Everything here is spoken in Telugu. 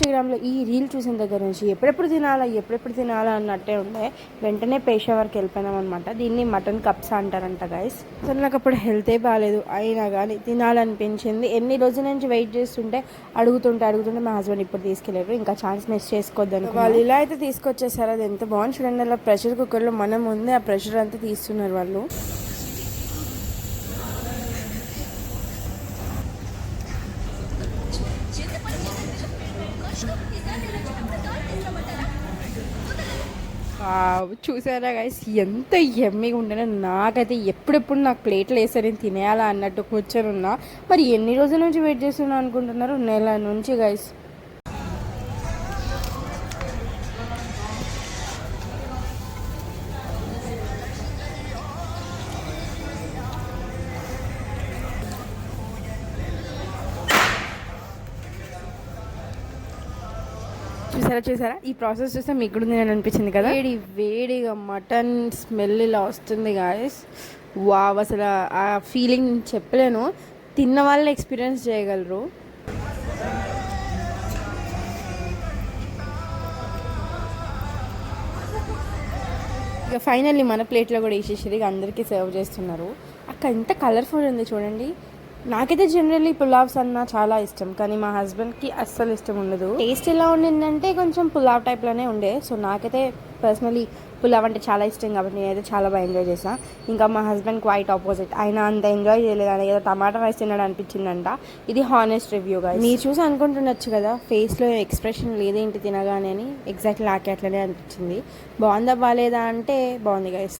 ఇన్స్టాగ్రామ్లో ఈ రీల్ చూసిన దగ్గర నుంచి ఎప్పుడెప్పుడు తినాలా అన్నట్టే ఉండే. వెంటనే పేషావర్కి వెళ్ళిపోయినాం అనమాట. దీన్ని మటన్ కప్స్ అంటారంట గైస్. అసలు నాకు అప్పుడు హెల్తే బాగాలేదు, అయినా కానీ తినాలనిపించింది. ఎన్ని రోజుల నుంచి వెయిట్ చేస్తుంటే అడుగుతుంటే మా హస్బెండ్ ఇప్పుడు తీసుకెళ్ళారు. ఇంకా ఛాన్స్ మిస్ చేసుకోవద్దని వాళ్ళు ఇలా అయితే తీసుకొచ్చేసారు. అది ఎంత బాగుంది చూడండి. అలా ప్రెషర్ కుక్కర్లో మనం ఉంది, ఆ ప్రెషర్ అంతా తీస్తున్నారు వాళ్ళు. చూసారా గైస్ ఎంత ఎమ్మిగా ఉండేనో. నాకైతే ఎప్పుడెప్పుడు నాకు ప్లేట్లు వేసారని తినేయాలా అన్నట్టు కూర్చొని ఉన్నా. మరి ఎన్ని రోజుల నుంచి వెయిట్ చేస్తున్నా అనుకుంటున్నారు? నెల నుంచి గైస్. చూసారా ఈ ప్రాసెస్ చూస్తే మీకు కూడా నేను అనిపించింది కదా. వేడిగా మటన్ స్మెల్ ఇలా వస్తుంది గాయస్. వావ్, అసలు ఆ ఫీలింగ్ చెప్పలేను. తిన్న వాళ్ళు ఎక్స్పీరియన్స్ చేయగలరు. ఇక ఫైనల్లీ మన ప్లేట్లో కూడా వేసేసి అందరికీ సర్వ్ చేస్తున్నారు. అక్కడ ఎంత కలర్ఫుల్ ఉంది చూడండి. నాకైతే జనరల్లీ పులావ్స్ అన్న చాలా ఇష్టం, కానీ మా హస్బెండ్కి అస్సలు ఇష్టం ఉండదు. టేస్ట్ ఎలా ఉండిందంటే కొంచెం పులావ్ టైప్లోనే ఉండే. సో నాకైతే పర్సనలీ పులావ్ అంటే చాలా ఇష్టం కాబట్టి నేనైతే చాలా బాగా ఎంజాయ్ చేశాను. ఇంకా మా హస్బెండ్ క్వైట్ ఆపోజిట్. ఆయన అంత ఎంజాయ్ చేయలేదు, ఆయన ఏదో టమాటా రైస్ తిన్నాడు అనిపించిందంట. ఇది హానెస్ట్ రివ్యూగా. మీరు చూసి అనుకుంటుండొచ్చు కదా ఫేస్లో ఎక్స్ప్రెషన్ లేదేంటి తినగానే అని. ఎగ్జాక్ట్లీ నాకే అట్లనే అనిపించింది. బాగుందా బాగాలేదా అంటే బాగుంది గైస్.